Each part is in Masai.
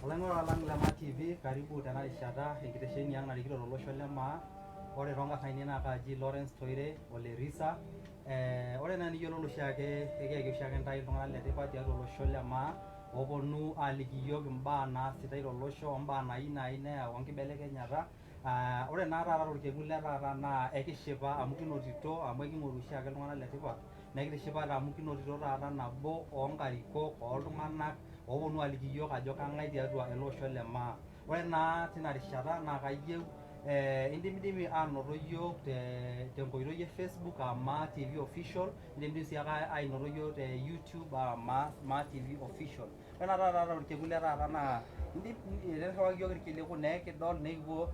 Olang'ura lang Lema TV, karibu tena rishata enkitesheni ang narikito tolosho Lema. Ore toonkarn naa kaji Lawrence Toire Ole Risa. Ore naa niyiololo oshiake ekiyaki oshiake ntae iltung'anak letipat tiatua olosho Lema ooponu aaliki iyiok imbaa naasitai tolosho ombaa naai neyau enkibelekenyata. Ore naa taata torkekun le taata naa ekishipa amu kinotito amu eking'oru oshiake iltung'anak letipat. Nekitishipate amu kinotito taata nabo oonkarikok oltung'anak ooponu aliki iyiok ajo kang'ae tiatua ele osho le Maa. Ore naa tina rishata naa kayieu indimidimi aanoto iyiok tenkoitoi e Facebook Maa TV Official, indimidimi sii ake ainoto iyiok te YouTube Maa TV Official. Ore naa taata torkekun le taata naa tenirriwaki iyiok irkiliku nekidol nekipuo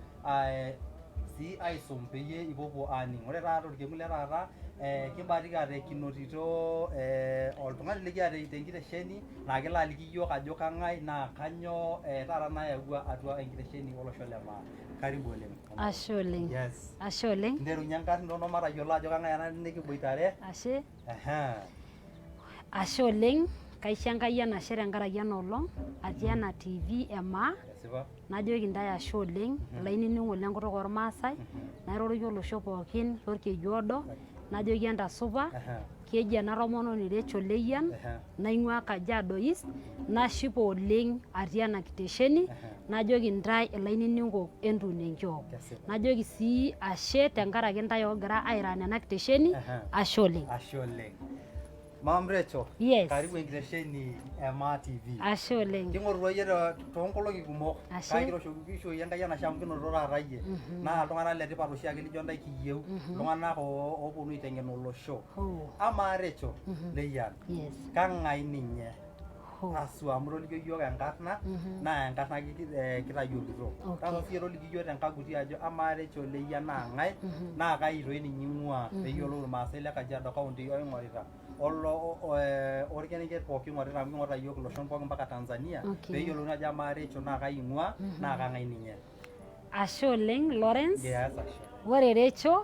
sii aisum peyie ipuopuo aaning'. Ore taata torkekun le taata kibatikate kinotito oltung'ani likiata tenkitesheni naa kelo aliki iyiok ajo kang'ae naa kanyoo taata nayawua atua enkitesheni olosho le Maa. Karibu oleng. Ashe oleng. Yes. Ashe oleng. Nterunye nkarn inonok matayiolo ajo kang'ae ena nikiboitare. Ashe. Ashe oleng. Kaisho Enkai enashe tenkaraki ena olong' atii ena TV e Maa. Najoki ntae ashe oleng, olainining'oni lenkutuk ormaasai, nairoroki olosho pookin lorkijiodo, najoki entasupa, keji ena tomononi Rachel Leyian, naing'ua Kajiado East, nashipa oleng atii ena kitesheni, najoki ntae ilainining'ok entuun enkiok. Najoki sii ashe tenkaraki ntae oogira airun ena kitesheni, ashe oleng. Ashe oleng. Ma'am Rachel, yes. Karibu enkitesheni e Maa TV. Ashe oleng. King'orutua yie toonkolong'i kumok. Kake kiroshoki Enkai enashe amu kinotito taata yie. Naa iltung'anak letipat oshiake lijo ntae kiyieu. Iltung'anak ooponu aiteng'en olosho. Amaa Rachel Leyian, kang'ae ninye? Aswa amu tolikio yiok enkarna naa enkarna kitayiolito. Kang'o siyie toliki yiok tenkaguti ajo amaa Rachel Leyian naa ng'ae naa kai toi ninye ing'ua peeyiolou irmaasai le Kajiado County oing'orita orkerenket pooki ing'orita amu king'orita yiok iloshon pooki mpaka Tanzania peeyiolouni ajo amaa Rachel naa kai ing'ua naa kang'ae ninye. Ashe oleng Lawrence. Yes, ashe. Ore Rachel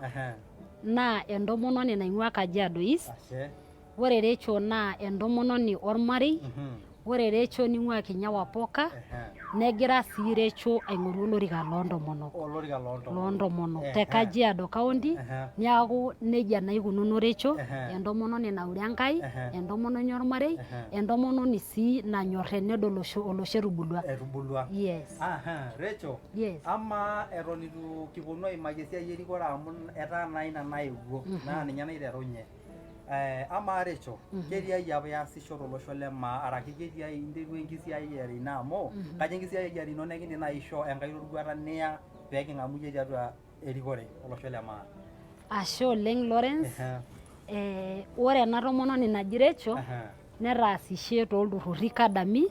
naa entomononi naing'ua Kajiado East. Ashe. Ore Rachel naa entomononi ormarei. Ore Rachel ning'ua Kinyawa Poka. Negira sii Rachel aing'oru olorika loontomonok. Olorika loontomonok te Kajiado County. Niaku nejia naa ikununo Rachel, entomononi naure Enkai, entomononi ormarei, entomononi sii nanyorr tenedol olosho etubulua. Etubulua. Yes. Rachel. Yes. Amaa eton itu kiponu aimaki esiai erikore amu etaa naa ina naewuo naa ninye naiterunye. Amaa Rachel, ketiai apa iasisho tolosho le Maa araki ketiai interua enkisiayiare ino amu kajo enkisiayiare ino nekindim naaji aishoo enkai roruata niya peeking'amu yie tiatua erikore olosho le Maa. Ashe oleng Lawrence. Ore ena tomononi naji Rachel netaasishe toolturrurri kadami.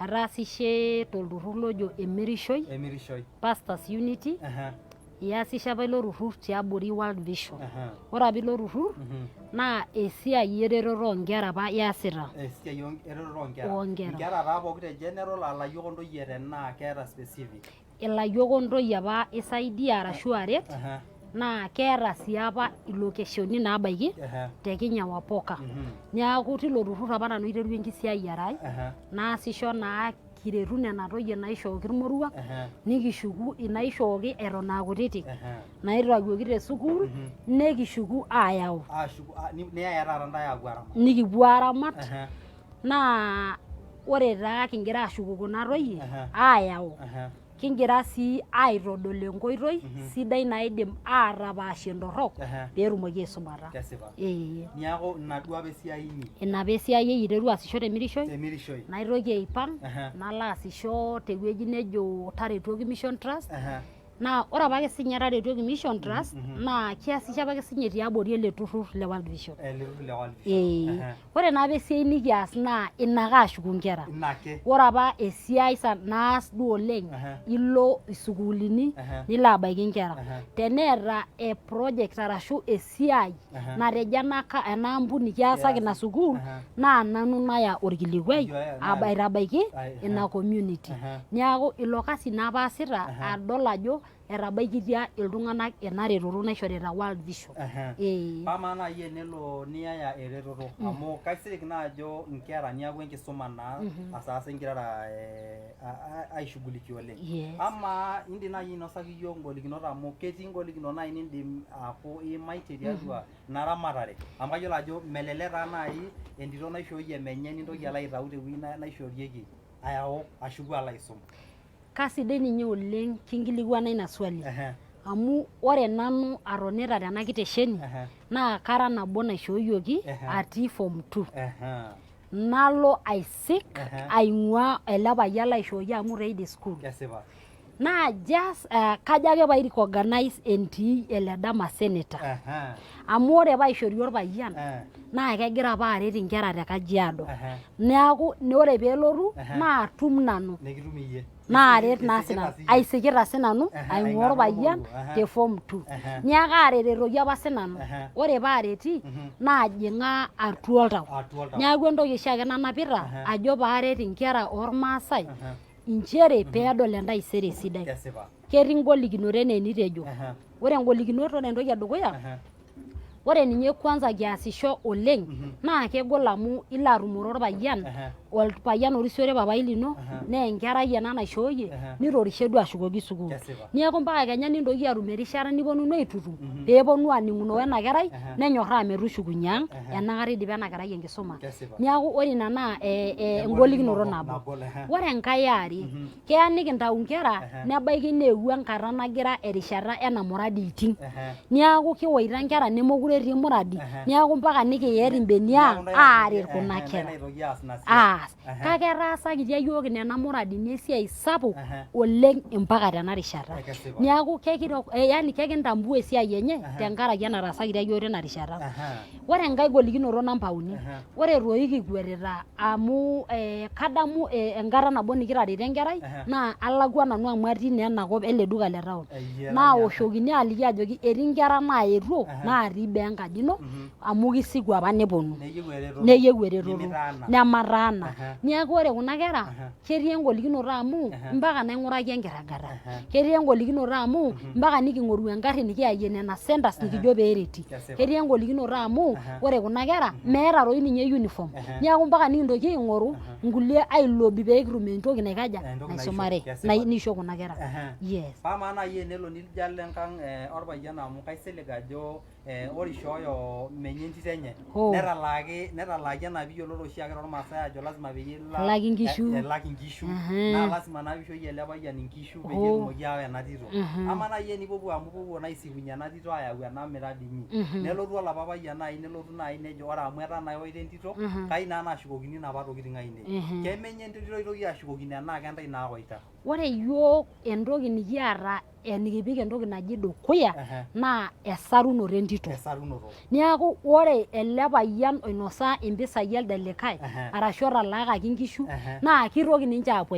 Etaasishe tolturrur lojo Emirishoi. Pastors Unity. Iasishe apa ilo turrur tiabori World Vision. Ore apa ilo turrur naa esiai eretoto oonkera apa iasita. Esiai eretoto oonkera. Oonkera. Nkera taa pooki te general alayiok ontoyie tenaa keeta specific. Ilayiok ontoyie apa isaidia arashu aret. Naa keeta sii apa ilokeshoni naabaiki te Kinyawa Poka. Niaku tilo turrur apa nanu aiterua enkisiayiare ai. Naasisho naa kiretu nena toyie naishooki irmoruak, nikishuku inaishooki eton aa kutitik, naitawuoki te sukuul, nekishuku aayau. Niyaya taata ntae aapuo aramat. Nikipuo aaramat. Naa ore taa kigira ashuku kuna toyie aayau, kingira sii aitodol enkoitoi sidai naidim aatapaashie ntorrok peetumoki aisumata. Niaku ina duo apa esiai inyi. Ina apa esiai ai iteru aasisho Temirishoi. Naitoki aipang' nalo aasisho tewueji nejo Taretoki Mission Trust. Naa ore apake sinye Taretoki Mission Trust naa kiasisho apake sinye tiabori ele turrur le World Vision. Ore naa apa esiai nikias naa ina ake ashuku nkera. Ore apa esiai naas duo oleng ilo isukuulini nilo abaiki nkera. Teneeta project arashu esiai natejo ena ampuni kiasaki ina sukuul naa nanu naya orkilikwai aitabaiki ina community. Niaku ilo kasi naa apa aasita adol ajo etabaikitia iltung'anak ena retoto naishorita World Vision. Pama na yie nelo niaya eretoto amu kaisilig naa ajo nkera niaku enkisuma naa asasa nkera aishughulikia oleng. Ama indi naaji inosaki yiok ngolikinot amu ketii ngolikinot naaji nindim aaku imaitie tiatua ina ramatare amu kayiolo ajo melelek taa naaji entito naishooyie menye nintoki alo aitau tewueji naishorieki ayau ashuku alo aisum. Kasidai ninye oleng kinkilikuana ina swali. Amu ore nanu atonita tena kitesheni naa kara nabo naishooyioki atii form 2. Nalo aisik aing'ua ele payian laishooyie amu ready school. Naa just kajo ake paa recognize entii ele dama senator. Amu ore paishori orpayian naa kegira apa aret inkera te Kajiado. Neeku ore peelotu naa atum nanu. Naaret naa sinanu aisikita sinanu aing'ua orpayian te form 2. Neeku aaretoki apa sinanu. Ore paareti naajing'a atua oltau. Neeku entoki oshiake nanapita ajo paaret inkera ormaasai inchere peedol entaisere sidai. Ketii ngolikinot enaa enitejo. Ore ngolikinot ore entoki edukuya ore ninye kwanza kiasisho oleng naa kegol amu ilo atumore orpayian orisiore papai lino naa enkerai ena naishooyie nitorishe duo ashukoki sukuul. Neeku mpaka kenya nintoki atum erishata niponunu aitutum peeponu aaning'uno wena kerai nenyorraa metushukunye ang' enakata idipa ena kerai enkisuma. Neeku ore ina naa engolikinoto nabo. Ore enkae eare keya nikintau nkera nebaiki neewuo enkata nagira erishata ena muradi iting'. Neeku kiwaita nkera nemokure etii muradi neeku mpaka nikiyer imbenia aaret kuna kera. Kake etaasakitia yiok nena muradini esiai sapuk oleng mpaka tena rishata. Neeku kekintambua esiai enye tenkaraki enataasakitia yiok tena rishata. Ore enkae golikinoto namba uni, ore toi kikwetita amu kadamu enkata nabo nikitareto enkerai naa alakwa nanu amu atii naa enakop ele duka le town. Naawoshokini aaliki ajoki etii nkera naaetuo naatii boo enkaji ino amu kisiku apa neponu. Neyieu eretoto nemataana. Neeku ore kuna kera ketii engolikinoto amu mpaka naing'uraki enkirragata. Ketii engolikinoto amu mpaka niking'oru engarri nikiyayie nena centers nikijo peereti. Ketii engolikinoto amu ore kuna kera meeta toi ninye uniform. Neeku mpaka nikintoki aing'oru nkulie ailobi peekitum entoki naikaja naisumare niisho kuna kera. Pama naaji enelo nijo alo enkang' orpayian amu kaisilig ajo ore ishooyo menye entito enye netalaaki ena piiyioloti oshiake tormaasai ajo lazima peyie elaki nkishu naa lazima naa piishooyie ele payian inkishu peyie etumoki aawa ena tito. Ama naaji enipuopuo amu puopuo naa aisikinyie ena tito aayau ena miradi inyi nelotu olapa payian naaji nelotu naaji nejo ore amu etaa naa ewaita entito kayieu naa naashukokini napa tokiting ainei. Kemenye entito itoki ashukokini enaa kentai naawaita. Ore yiok entoki nikiata enikipik entoki naji dukuya naa esarunoto entito. Neeku ore ele payian oinosa impisai elde likae arashu otalaakaki nkishu naa kitoki ninche aapuo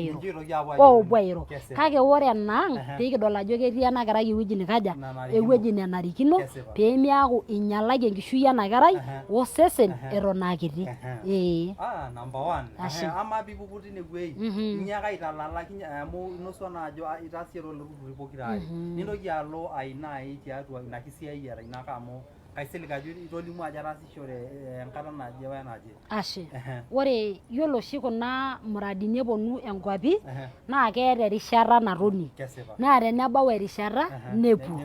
airo. Kake ore enaang' peekidol ajo ketii ena kerai ewueji nikaja ewueji nenarikino peemeaku inyalaki enkishui ena kerai osesen eton aa kiti. Number one. Ama piipuku tinewueji inyiaka aitalalaki amu inosa naa ajo itaasishe toolturruri pokira. Nintoki alo naaji tiatua ina kisiayiare ino amu kaisilig ajo itolimu ajo ataasishore enkata naje wenaje. Ashe. Ore yiolo oshi kuna muradini eponu enkwapi naa keeta erishata natoni. Naa tenebau erishata nepuo.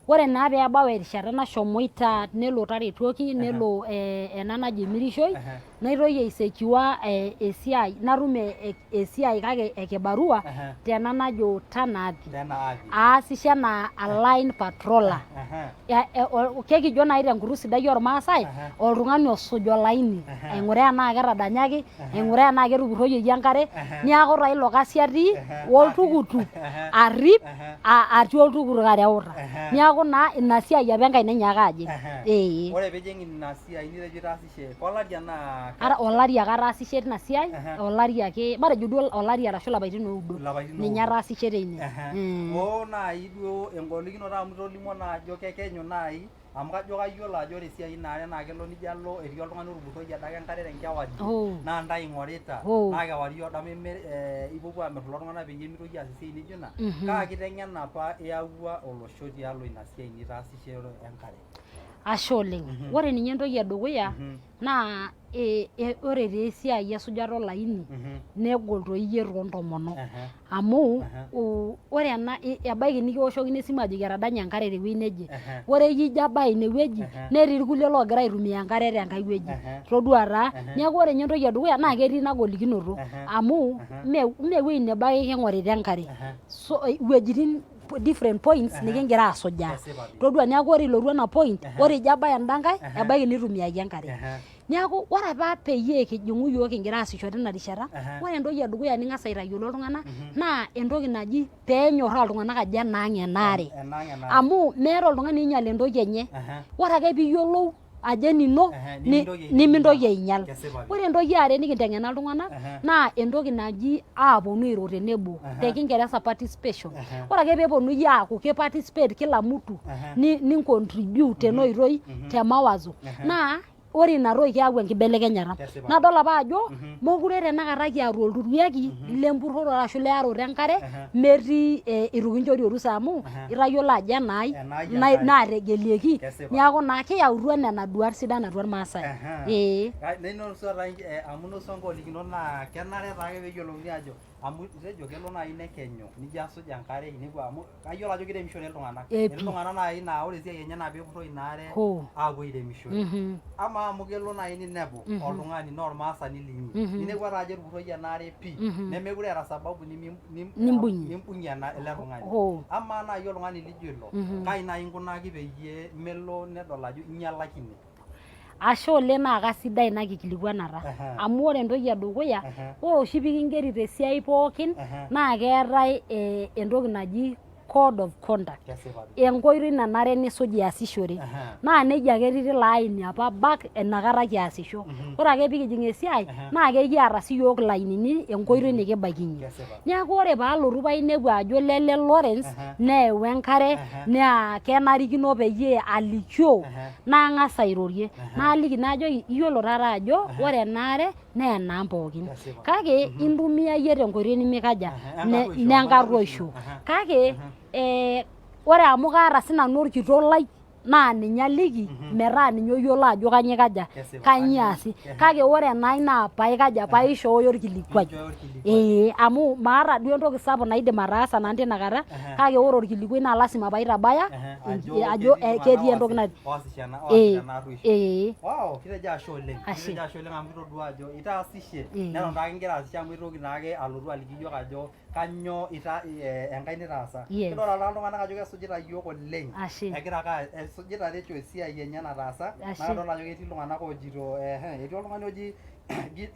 Ore naa peebau erishata nashomoita nelo taretuoki nelo ena naji mirishoi naitoki aisecure esiai natum esiai kake ekibarua tena najo Tana Athi. Aasisho enaa line patroller. Kekijo naaji tenkutuk sidai ormaasai oltung'ani osuj olaini aing'uraa enaa ketadanyaki aing'uraa enaa ketupurroyioki enkare neeku taa ilo kasi atii woltukutuk arrip atii oltukutuk areuta. Neeku naa ina siai apa enkaina enye ake ajing'. Ore piijing' ina siai nitejo itaasishe kolari enaa ara olari ake ataasishe tina siai olari ake matejo duo olari arashu lapaitin oudo ninye ataasishe teine oo naaji duo engolikinoto amu itolimuo naa ajo kekenyu naaji amu kajo kayiolo ajo ore esiai inaare naa kelo nijo alo etii oltung'ani otubukoyie adake enkare tenkewarie naa ntae ing'orita naa kewarie odamu ipuopuo amirr kulo tung'anak peyie mitoki aas esiai nijo ina kaa kiteng'ena apa iyawua olosho tialo ina siai nitaasishore enkare ashe oleng ore ninye entoki edukuya naa ore taa esiai esujata olaini negol toyie toontomonok amu ore ena ebaiki nikiwoshokini esimu ajoki etadanye enkare tewueji neje ore iyie ijo abaya inewueji netii irkulie loogira aitumia enkare tenkae wueji todua taa neeku ore ninye entoki edukuya naa ketii ina golikinoto amu mee ewueji nebo ake king'orita enkare iwuejitin different points nikingira asujaa todua neeku ore ilotu ena point ore ijo abaya enda nkae ebaiki nitumiaki enkare neeku ore apa peyie kijing'u yiok kingira aasisho tina rishata ore entoki edukuya ning'as aitayiolo iltung'anak naa entoki naji peenyorraa iltung'anak ajo enaang' enaare amu meeta oltung'ani oinyial entoki enye ore ake piiyiolou ajo enino nimintoki ainyal ore entoki are nikinteng'ena iltung'anak naa entoki naji aaponu airo tenebo te kingereza participation ore ake peeponunui aaku ke participate kila mtu nincontribute tena oitoi te mawazo naa ore ina toki keyau enkibelekenyata nadol apa ajo mokure tenakata kiatu olturuyeki lempurrore arashu leyaroto enkare metii itu kinchori orusa amu itayiolo ajo enaai naategelieki neeku naa kiyautua nena duat sidan atua irmaasai amu inosu ngolikinot naa kenare taake peeyiolouni ajo amu itejo kelo naaji nekenyu nijo asuj enkare inepu amu kayiolo ajo kiremishore iltung'anak etii iltung'anak naaji naa ore esiai enye naa peepurroo ina are aapuo airemishore ama amu kelo naaji ninepu oltung'ani naa ormaasani linyi ninepu ata ajo etupurroyie ena are pii nemekure eeta sababu nimbung'ie ele tung'ani ama naaji oltung'ani lijo ilo kai naaji inkunaki peyie melo nedol ajo inyialakine ashe oleng naa kasidai ina kikilikuanata amu ore entoki edukuya ore oshi pikingeri tesiai pookin naa keetae entoki naji code of conduct enkoitoi nanare nisuj iasishore naa nejia ake etii tilo aini apa back enakata kiasisho ore ake pikijing esiai naa kekiata siyiok ilainini enkoitoi nikibaikinyie neeku ore paalotu painepu ajo lele Lawrence neewu enkare naa kenarikino peyie alikio nang'as airorie naaliki naajo iyiolo taata ajo ore enaare naa enaang' pookin kake intumia iyie tenkoitoi nimikaja nenkarruoisho kake ore amu kaata sinanu orkitok lai naa ninye aliki metaa ninye oyiolo ajo kanyioo kaja kanyioo easi kake ore enai naa paikaja paishooyo orkilikuai amu maata duo entoki sapuk naidim ataasa nanu tinakata kake ore orkilikuai naa lasima paitabaya ajo ketii entoki kitejo ashe oleng amu kitodua ajo itaasishe neton taake ingira aasishe amu itoki naake alotu aliki yiok ajo kanyoo enkae nitaasa kidol taa iltung'anak ajo kesujita yiok oleng egira ake esujita recho esiai enye nataasa naa kadol ajo ketii iltung'anak ojito etii oltung'ani oji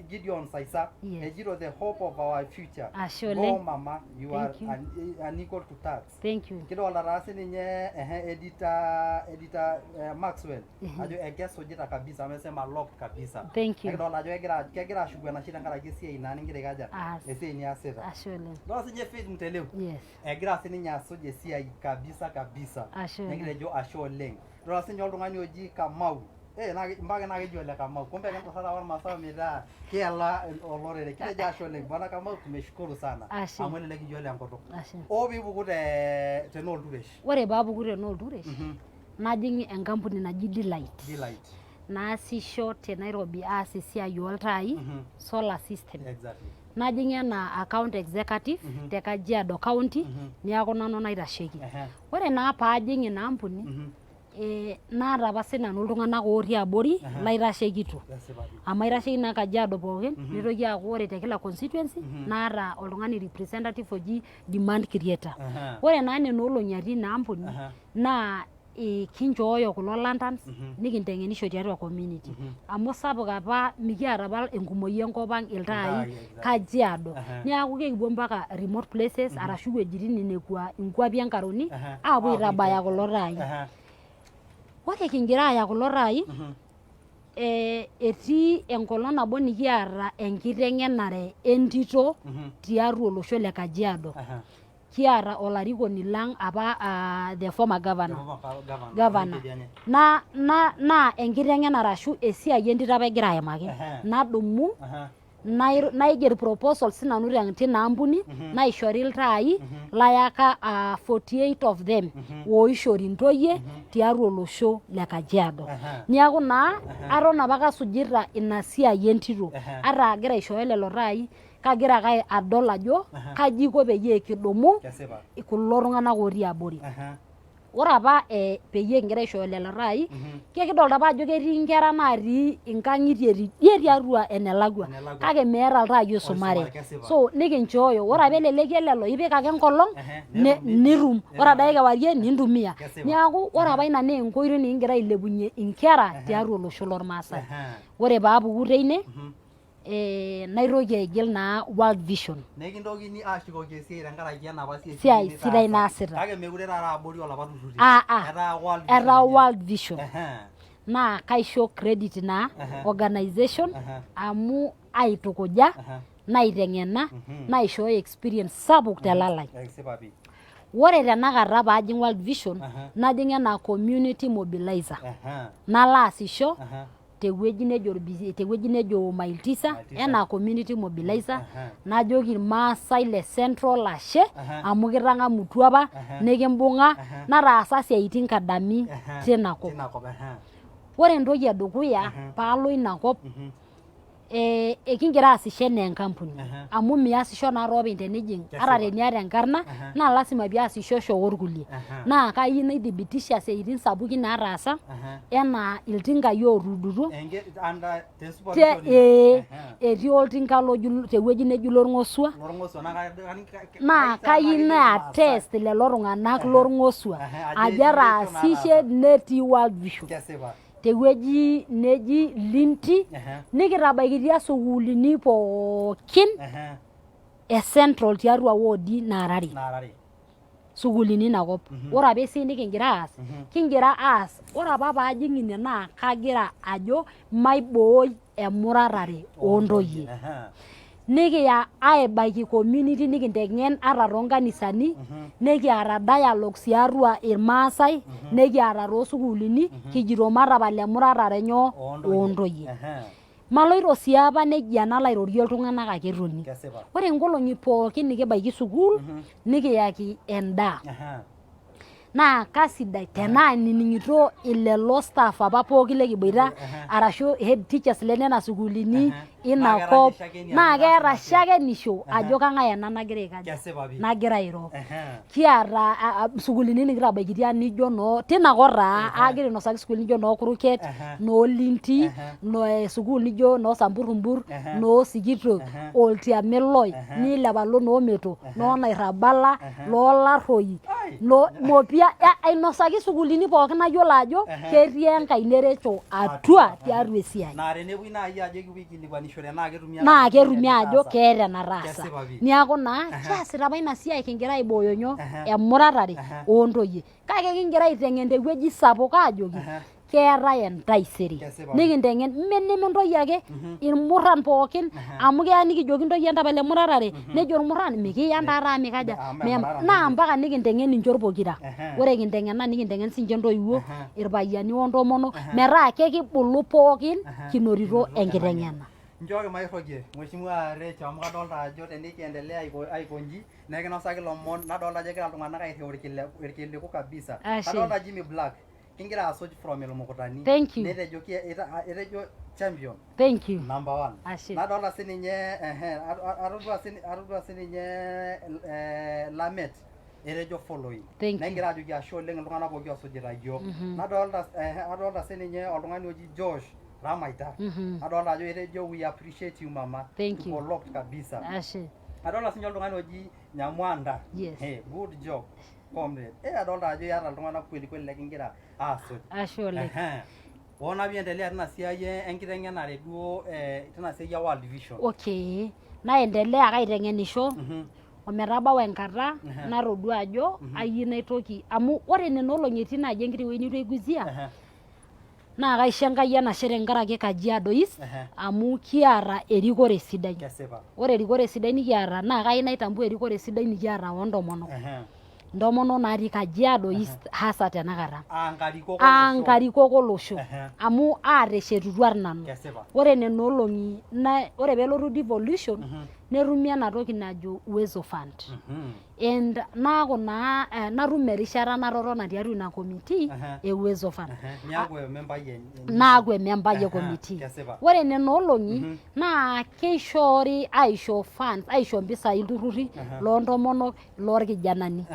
Gideon Saisa ejito the hope of our future go mama you are unequal to tax kidolta taa sininye editor Maxwell ajo ekesujita kabisa amesema locked kabisa kidolta ajo kegira ashuku enashe tenkaraki esiai naa ningira aikaja esiai niasita dol sinye Faith Mteleu egira sininye asuj esiai kabisa negira ejo ashe oleng dol sinye oltung'ani oji Kamau mpaka naa keji ole Kamau kumbe kentasata ormaasai metaa kiela olorere kitejo ashe oleng bwana Kamau tumeshukuru sana amu elelek iyiolo enkutuk piipuku tenoolturesh ore paapuku tenoolturesh najing enkampuni naji Delight naasisho te Nairobi aas esiai oltaai solar system najing enaa account executive te Kajiado County neeku nanu naitasheki ore naa paajing ina ampuni naata apa sinanu iltung'anak otii abori laitashekito amu aitasheki naa Kajiado pookin nitoki aaku ore te kila constituency naata oltung'ani representative oji demand creator ore naa nena olong'i atii ina ampuni naa kinchooyo kulo lanterns nikinteng'enisho tiatua community amu sapuk apa mikiata apa enkumoyi enkop ang' iltaai Kajiado neeku kekipuo mpaka remote places arashu wuejitin nenekua inkuapi enkaroni aapuo aitabaya kulo taai ore kingira aya kulo taai etii enkolong nabo nikiata enkiteng'enare entito tiatua olosho le Kajiado. Kiata olarikoni lang apa the former governor. Na enkiteng'enare ashu esiai entito apa egira aimaki. Nadumu naiger proposal sinanu tina ampuni naishori iltaai layaka 48 of them oishori ntoyie tiatua olosho le Kajiado. Niaku naa aton apa kasujita ina siai entito ata agira aishooyo lelo taai kagira ake adol ajo kaji iko peyie kidumu kulo tung'anak otii abori. Ore apa peyie kigira aishooyo lelo taai kidolta apa ajo ketii nkera natii inkang'itie tidie tiatua enelakwa kake meeta iltaai oisumare. So nikinchooyo ore apa eleleki lelo ipik ake enkolong nitum ore adake kewarie nintumia. Niaku ore apa ina naa enkoitoi nikigira ailepunye inkera tiatua olosho lormaasai. Ore paapuku teine naitoki aigil naa World Vision. Nekintokini aashukoki esiai tenkaraki enapa siai sidai naasita. Kake mekure taata abori olapa turruri. Etaa World Vision. Naa kaisho credit naa organization amu aitukuja naiteng'ena naishooyo experience sapuk telalai. Ore tenakata paajing World Vision najing enaa community mobilizer. Nalo aasisho tewueji nejo Mailtisa enaa community mobilizer najoki irmaasai le Central ashe amu kitang'amutua apa nikimbung'a nataasa siaitin kadami tina kop. Ore entoki edukuya paalo ina kop ekingira aasisho enaa enkampuni amu miasisho naa openy tenijing ata teniata enkarna naa lasima piasisho orkulie. Naa kayieu naithibitisha siaitin sapukin naataasa enaa iltinkai ootudutuo etii oltinka tewueji neji lorng'osua naa kayieu naatest lelo tung'anak lorng'osua ajo etaasishe netii World Vision. Tewueji neji Linti nikitabaikitia sukuulini pookin Central tiatua wodi naarari sukuulini inakop. Ore apa esiai nikingira aas ore apa paajing ine naa kagira ajo maibooi emurarare oontoyie. Nikiya aibaiki community nikinteng'en ata toonkanisani nikiata dialogue tiatua irmaasai nikiata toosukuulini kijito matapal emurarare oontoyie. Maloito sii apa nejia nalo airorie iltung'anak ake etoni. Ore inkolong'i pookin nikibaiki sukuul nikiyaki endaa. Naa kasidai tenaa nining'ito ilelo staff apa pookin lekiboita arashu head teachers lenena sukuulini ina kop naa keeta shakenisho ajo kang'ae ena nagira airo. Kiata sukuulini nikitabaikitia nijo tina kota agira ainosaki sukuul nijo noo Kuruket, noo Linti, sukuul nijo noo Samburrumbur, noo Sikitok, Oltiameloi, nilepa noo Meto, noo Nairrabala, noo Larroi, Mopia ainosaki sukuulini pookin nayiolo ajo ketii enkai nerecho atua tiatua esiai. Naa tenepuoi naaji ajo kipuo aikilikuanishore naa ketumi ajo keeta enataasa. Niaku naa kiasita apa ina siai kingira aibooyo emuratare oontoyie. Kake kingira aiteng'en tewueji sapuk aajoki keetai entaisere. Nikinteng'en nementoyie ake irmurran pookin amu keya nikijoki ntoyie entapal emurarare nejo irmurran mikiya ntaata mikaja naa mpaka nikinteng'en inchot pokira. Ore kinteng'ena nikinteng'en sinche ntoiwuo irpayiani ontomonok metaa kekibulu pookin kinotito enkiteng'ena. Nchooki mairrogie Mheshimiwa Rachel amu kadolta ajo tenikiendelea aikonji nekinosaki lomon nadolta ajo egira iltung'anak airriu irkiliku kabisa. Kadolta Jimmy Black kingira asuj from Ilmukutani. Etejo champion. Thank you. Number 1. Nadolta sininye atodua sininye Lamet etejo following. Negira ajoki ashe oleng iltung'anak pooki osujita iyiok. Nadolta sininye oltung'ani oji Josh Ramaita. Adolta ajo etejo we appreciate you mama. Thank you. Locked kabisa. Ashe. Adolta sinye oltung'ani oji Nyamwanda. Yes. Hey, good job. Comrade. Adolta ajo yata iltung'anak kweli lekingira asuj. Ashe oleng. Ona piendelea tina siai enkiteng'enare duo tina siai ya World Vision. Okay. Naendelea ake aiteng'enisho. Ometabau enkata natodua ajo ayieu naitoki amu ore nena olong'i etii naaji enkiti wueji nitu aiguzia naa kaisho Enkai enashe tenkaraki Kajiado East amu kiata erikore sidai. Ore erikore sidai nikiata naa kayieu naitambua erikore sidai nikiata oontomonok. Ntomonok natii Kajiado East hasa tenakata. Nkarikok olosho. Amu aateshetutua nanu. Ore nena olong'i ore peelotu devolution netumi ena toki najo Uwezo Fund. And naaku naa natum erishata natotona tiatua ina committee e Uwezo Fund. Naaku emembai e committee. Ore nena olong'i naa keishoori aisho funds, aisho mpisai ilturrurri loontomonok loorkijanani.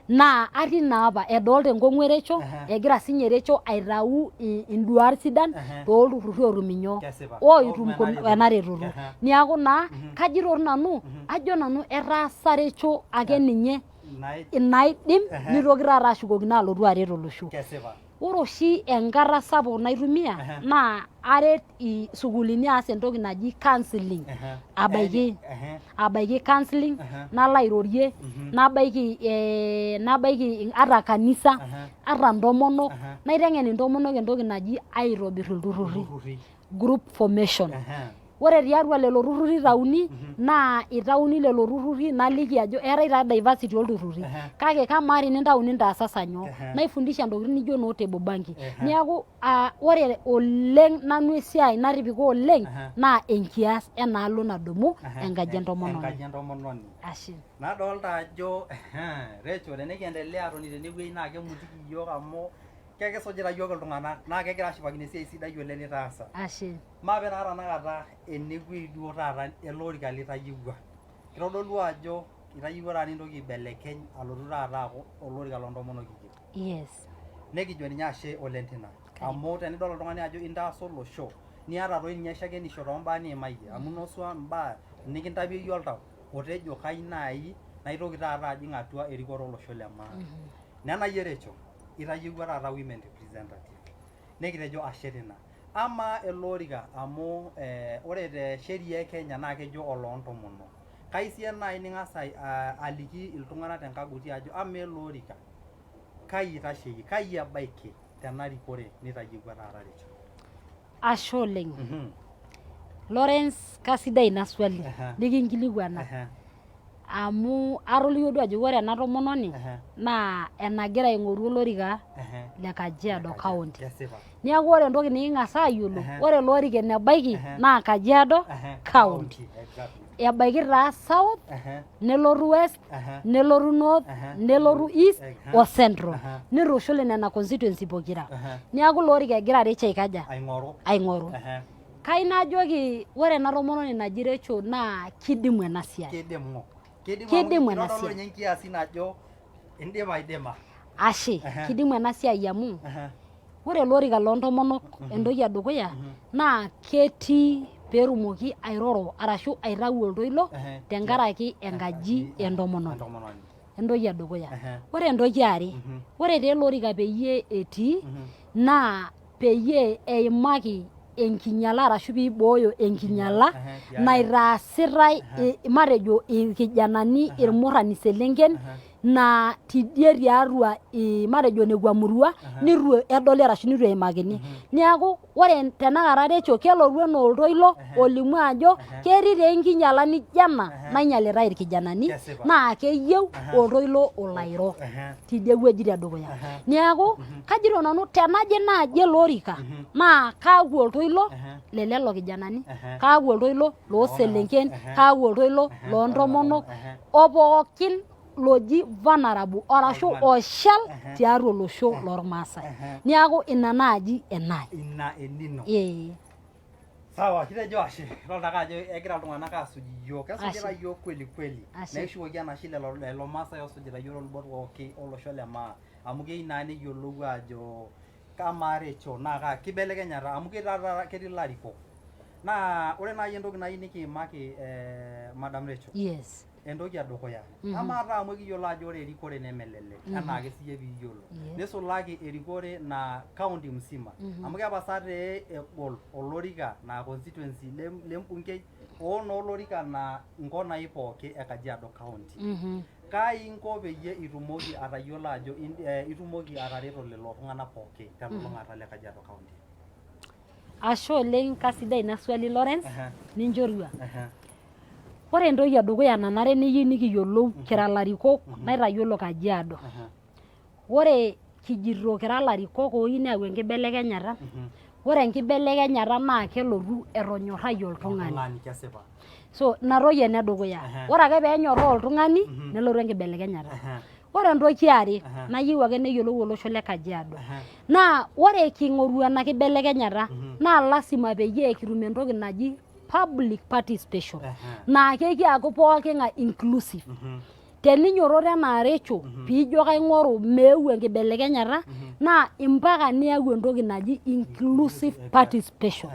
Naa atii naapa edolta enkong'u erecho egira sinye erecho aitau induat sidan toolturrurri ootum inyoo oitum ena retoto. Niaku naa kajito nanu ajo nanu etaasa recho ake ninye inaidim nitoki taata ashukokino alotu aret olosho. Ore oshi enkata sapuk naitumia naa aret isukuulini aas entoki naji counseling abaiki counseling nalo airorie nabaiki ata kanisa ata ntomonok naiteng'en intomonok entoki naji aitobirr ilturrurri group formation. Ore tiatua lelo turrurri itauni naa itauni lelo turrurri naliki ajo eetai taa diversity olturrurri kake kamaa tenintau nintaasasa nyoo naifundisha ntokitin nijo noo table banking. Niaku ore oleng nanu esiai natipika oleng naa enkias enaalo nadumu enkaji entomononi. Ashe. Nadolta ajo Rachel tenikiendelea atoni tenewueji naa kemutiki iyiok amu kekisujita iyiok iltung'anak naa kegira ashipakino esiai sidai oleng nitaasa. Ashe. Maape taa tanakata enewueji duo taata ele orika litayiewua. Kitodolu ajo itayiewua taata nintoki aibelekeny alotu taata aaku olorika loontomonok kijo. Yes. Nekijo ninye ashe oleng tina. Amu tenidol oltung'ani ajo intaasa olosho niata toi ninye shakenisho toombaa niimayie amu inosua imbaa nikintapie iyie oltau otejo kai naaji naitoki taata ajing atua erikore olosho le maa. Nenayie Rachel itayiewua taata women representative. Nekitejo ashe tina. Ama ele orika amu ore te sheria e Kenya naa kejo oloontomonok. Kaisiya naaji ning'as aliki iltung'anak tenkaguti ajo ama ele orika kai itasheki kai ebaiki tena rikore nitayiewua taata Rachel. Ashe oleng. Lawrence kasidai ina swali nikinkilikuana. Amu atolikio duo ajo ore ena tomononi naa enagira aing'oru olorika le Kajiado County. Niaku ore entoki niking'as aayiolou ore ele orika enebaiki naa Kajiado County. Ebaiki taa South, nelotu West, nelotu North, nelotu East o Central. Nitushul nena constituency pokira. Niaku ilo orika egira Rachel aikaja? Aing'oru. Kai najoki ore ena tomononi naji Rachel naa kidimu ena siai. Kidimu ena siai. Ashe, kidimu ena siai amu ore ele orika loontomonok entoki edukuya naa ketii peetumoki airoro arashu aitau oltoilo tenkaraki enkaji entomononi. Entoki edukuya. Ore entoki are, ore taa ele orika peyie etii naa peyie eimaki enkinyala arashu piibooyo enkinyala naitaasitai matejo irkijanani irmurrani selenken naa tidie tiatua matejo nekwa murua nitu edoli arashu nitu eimakini. Niaku ore tenakata Rachel kelotu enaa oltoilo olimu ajo ketii taa enkinyala nijo ena nainyalitai irkijanani naa keyieu oltoilo olo airo tidie wueji tedukuya. Niaku kajito nanu tenaje naaji ele orika naa kaaku oltoilo le lelo kijanani, kaaku oltoilo looselenken, kaaku oltoilo loontomonok o pookin loji vulnerable arashu oshal tiatua olosho lormaasai. Niaku ina naaji enai. Ina enino. Sawa, kitejo ashe. Idolta ake ajo egira iltung'anak aasuj iyiok. Kesujita iyiok kweli kweli. Nekishukoki enashe lelo maasai oosujita iyiok tolubot pooki olosho le maa. Amu keyieu naa neyiolou ajo kamaa Rachel naa kibelekenyata amu ketii ilarikok. Naa ore naaji entoki nayieu nikiimaki Madam Rachel. Yes. Entoki edukuya. Amaa taa amu kiyiolo ajo ore erikore nemelelek enaa ake siyie piiyiolo. Nisulaki erikore na county msima. Amu kepasa tee egol olorika na constituency lembungei olorika na nkonai pooki e Kajiado County. Kai inko peyie itumoki atayiolo ajo itumoki atareto lelo tung'anak pooki telulung'ata le Kajiado County. Ashe oleng kasidai ina swali Lawrence ninchorua. Ore entoki edukuya nanare niyieu nikiyiolou kira larikok naitayiolo Kajiado. Ore kijito kira larikok oyieu neyau enkibelekenyata. Ore enkibelekenyata naa kelotu etonyorrayie oltung'ani. So inatoki enedukuya. Ore ake peenyorraa oltung'ani nelotu enkibelekenyata. Ore entoki are nayieu ake neyiolou olosho le Kajiado naa ore king'oru ena kibelekenyata naa lasima peyie kitum entoki naji public participation naa kekiaku pooking'ae inclusive. Teninyoroto enaa Rachel piijo kaing'oru meeu enkibelekenyata naa impaka niyau entoki naji inclusive participation.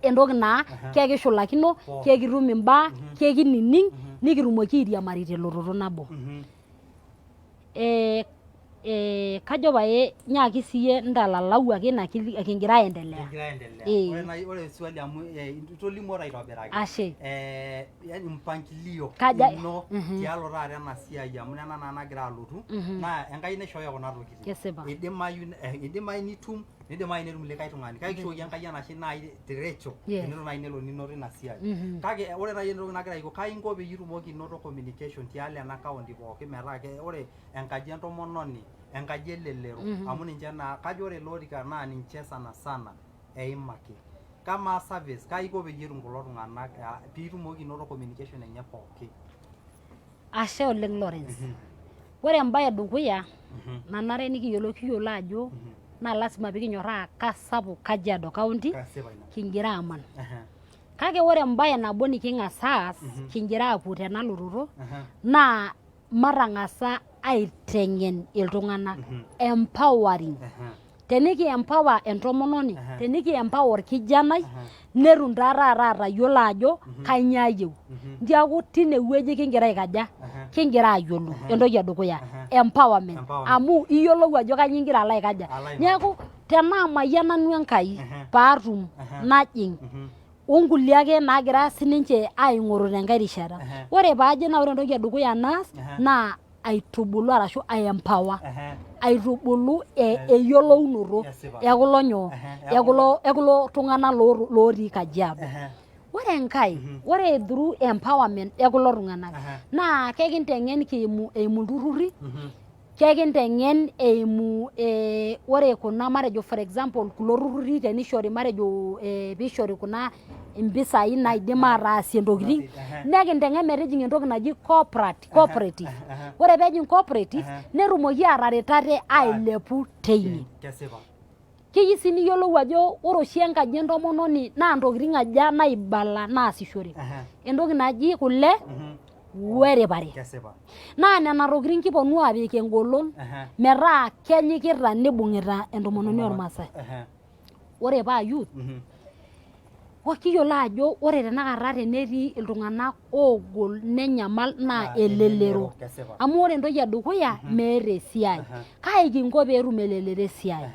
Entoki naa kekishulakino, kekitum imbaa, kekinining' nikitumoki airiamari telototo nabo. Kajo pae nyaaki siyie ntalalau ake ina kingira aendelea. Ore swali amu itolimuo aitobiraki. Ashe. Yani mpangilio ino tialo taata ena siai amu nena naa nagira alotu naa Enkai naishooyo kuna tokitin. Kesipa. Idimayu nitum nidimayu netum likae tung'ani. Kake kishoki Enkai enashe naaji terecho tenelo naaji nelo ninoto ina siai. Kake ore naaji entoki nagira aiko kainko peyie itumoki noto communication tialo ena kaunti pookin metaa ore enkaji entomononi enkaji elelero amu ninche naa kajo ore lorika naa ninche sana eimaki. Kama service kaiko peyie etum kulo tung'anak piitumoki noto communication enye pookin. Ashe oleng Lawrence. Ore embaye edukuya nanare kiyiolo ajo naa lasima pikinyorraa kasapuk Kajiado County kingira aman. Kake ore embaye nabo niking'as aas kingira apuo tena lototo naa matang'asa aiteng'en iltung'anak empowering. Teniki empower entomononi, teniki empower orkijanai netum taa taata atayiolo ajo kanyoo ayieu. Ndiaku tinewueji kingira aikaja, kingira ayiolou entoki edukuya empowerment amu iyiolou ajo kanyoo ingira alo aikaja. Neeku tenaa mayian nanu Enkai paatum najing' onkulie ake naagira sininche aing'oru tenkae rishata. Ore paajo naa ore entoki edukuya naas naa aitubulu arashu aempower. Aitubulu eyiolounoto ekulo nyoo ekulo tung'anak lotii Kajiado. Ore enkae, ore through empowerment ekulo tung'anak naa kekinteng'en eimu ilturrurri, kekinteng'en eimu ore kuna matejo for example kulo turrurri tenishori matejo piishori kuna impisai naidim ataasie ntokitin nekinteng'en metijing'a entoki naji cooperative. Ore peejing cooperative netumoki ataret ate ailepu teine. Keyieu sii niyiolou ajo ore oshi enkaji entomononi naa ntokitin aja naibala naasishore. Entoki naji kule weripare. Naa nena tokitin kiponu aapik engolon metaa kenyikita nibung'ita entomononi ormaasai. Ore paa youth kiyiolo ajo ore tenakata tenetii iltung'anak oogol nenyamal naa elelero. Amu ore entoki edukuya meeta esiai. Kai kinko peetum elelero esiai?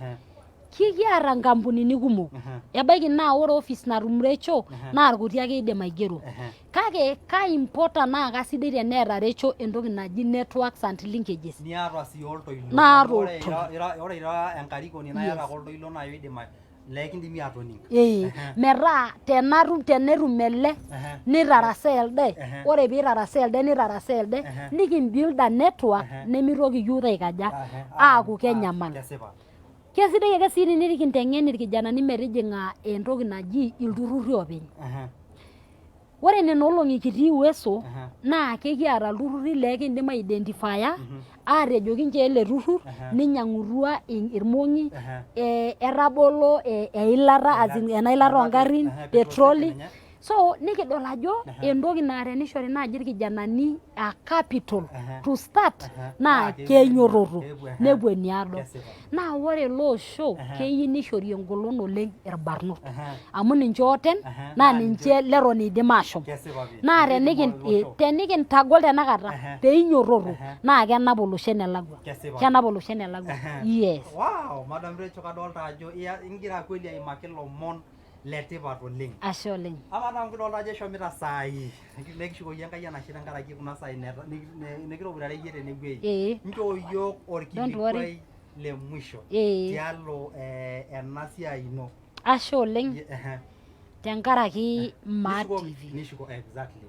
Kikiata nkampunini kumok. Ebaiki naa ore office natum Rachel naa irkuti ake idim aigero. Kake kai important naa kasidai teneeta Rachel entoki naji networks and linkages. Niata sii oltoilo. Ore ira enkarikoni naa iyata oltoilo naa idim lekindimi atoning'. Metaa tenetum ele nitarasaa elde, ore piitarasaa elde nitarasaa elde nikimbuilda network nemitoki youth aikaja aaku kenyamal. Kesidai ake sii nikinteng'en irkijanani metijing'a entoki naji ilturrurri oopeny. Ore nena olong'i kitii Uweso naa kekiata ilturrurri lekindim aidentifaya aatejo kinchoo ele turrur ninyang'utua irmong'i etabolo eilata enailata oongarrin petroli. So nikidol ajo entoki naa tenishori naaji irkijanani capital to start naa kenyoroto nepuo eniado. Naa ore ele osho keyieu nishori engolon oleng irbarnot amu ninche ooten naa ninche leton eidim aashom. Naa tenikintagol tenakata peinyoroto naa kenap olosho enelakwa. Kenap olosho enelakwa. Yes. Wow, Madam Rachel kadolta ajo ingira kweli aimaki lomon letipat oleng. Ashe oleng. Ama naa kidolta ajo eshomita saai. Nekishukoki Enkai enashe tenkaraki kuna saai nekitoboitare iyie tenewueji. Nchoo yiok orkilikwai le mwisho tialo ena siai ino. Ashe oleng tenkaraki Maa TV. Nishuko exactly.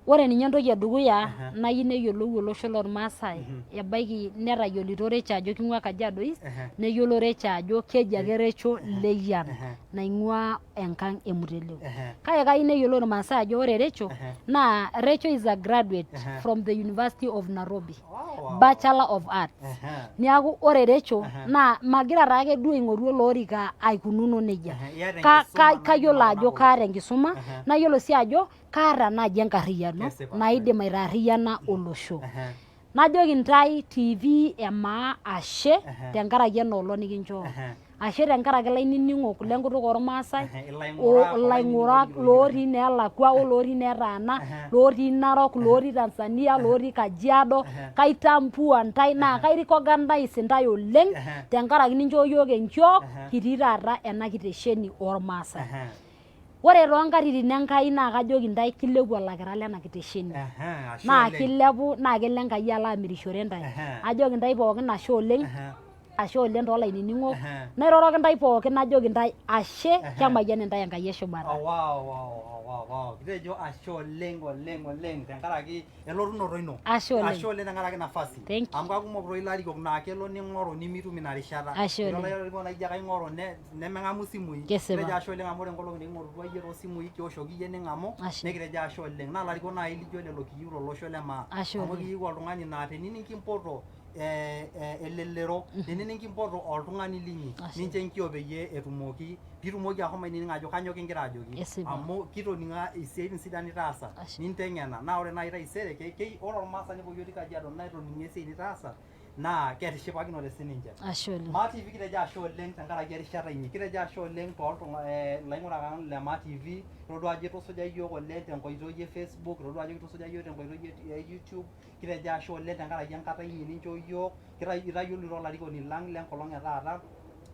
Ore ninye entoki edukuya nayieu neyiolou olosho lormaasai ebaiki netayiolito Recho ajo king'ua Kajiado East neyiolo Recho ajo keji ake Recho Leyian naing'ua enkang Emuteleu. Kake kayieu neyiolou irmaasai ajo ore Recho naa Recho is a graduate from the University of Nairobi, Bachelor of Arts. Niaku ore Recho naa magira taake duo aing'oru olorika aikununo nejia. Kayiolo ajo kaata enkisuma nayiolo sii ajo kaata naaji enkarriyiano naidim aitaarriyiana olosho. Najoki ntae TV emaa ashe tenkaraki enoolong nikinchoo. Ashe tenkaraki ilainining'ok lenkutuk ormaasai, ilaing'urak lotii neelakua olotii netaana, lotii Narok, lotii Tanzania, lotii Kajiado, kaitambua ntae naa kairicognize ntae oleng tenkaraki ninchoo yiok enchoo kitii taata ena kitesheni ormaasai. Ore toonkatitin Enkai naa kajoki ntae kilepu olakira lena kitesheni. Naa kilepu naa kelo Enkai alo amirishore ntae. Ajoki ntae pookin ashe oleng. Ashe oleng toolainining'ok. Nairoroki ntae pookin najoki ntae ashe kemayian ntae Enkai eshumata. Wow. Kitejo ashe oleng tenkaraki elotunoto ino. Ashe oleng. Ashe oleng tenkaraki nafasi. Amu kakumok doi ilarikok naa kelo ning'oru nimitum ina rishata. Ashe oleng. Ilo ilarikok naijo ake aing'oru nemeng'amu isimui. Kitejo ashe oleng amu ore nkolong'i niking'orutua iyie toosimui kiwoshoki iyie ning'amu nekitejo ashe oleng. Naa ilarikok nai lijo lelo kiyieu tolosho le Maa. Amu kiyieu oltung'ani naa tenining kimpoto elelero tenining kimpoto oltung'ani linyi nincho enkio peyie etumoki piitumoki ahomo ainining ajo kanyo kigira ajoki amu kitoning'a isiaitin sidan nitaasa ninteng'ena naa ore nai taisere ore ormaasani pooki otii Kajiado naitoning'o esiai nitaasa naa ketishipakinote sininche. Ashe oleng. Maa TV kitejo ashe oleng tenkaraki erishata inyi. Kitejo ashe oleng ilaing'urak ang le Maa TV. Itodua ajo itusuja yiok oleng tenkoitoi e Facebook, itodua ajo kitusuja yiok tenkoitoi e YouTube. Kitejo ashe oleng tenkaraki enkata inyi ninchoo yiok. Itayiolito olarikoni lang lenkolong etaata.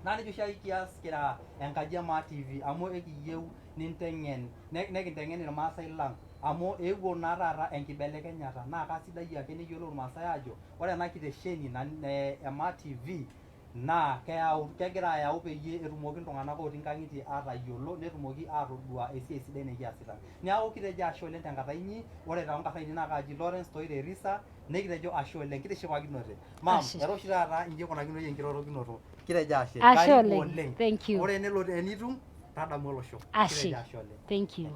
Naa nejia oshiake kias kira enkaji e Maa TV amu ekiyieu ninteng'en nekinteng'en irmaasai lang amu eewuo naa taata enkibelekenyata naa kasidai ake neyiolou irmaasai ajo ore ena kitesheni e Maa TV naa kegira ayau peyie etumoki iltung'anak otii nkang'itie atayiolo netumoki atodua esiai sidai nikiasita. Neeku kitejo ashe oleng tenkata inyi. Ore toonkarn ainei naa kaaji Lawrence Toire Risa nekitejo ashe oleng kitishipakinote. Maam, era oshi taata inji ikunakino enkirorokinoto. Kitejo ashe. Ashe oleng. Thank you. Ore enitum tadamu olosho. Ashe. Thank you.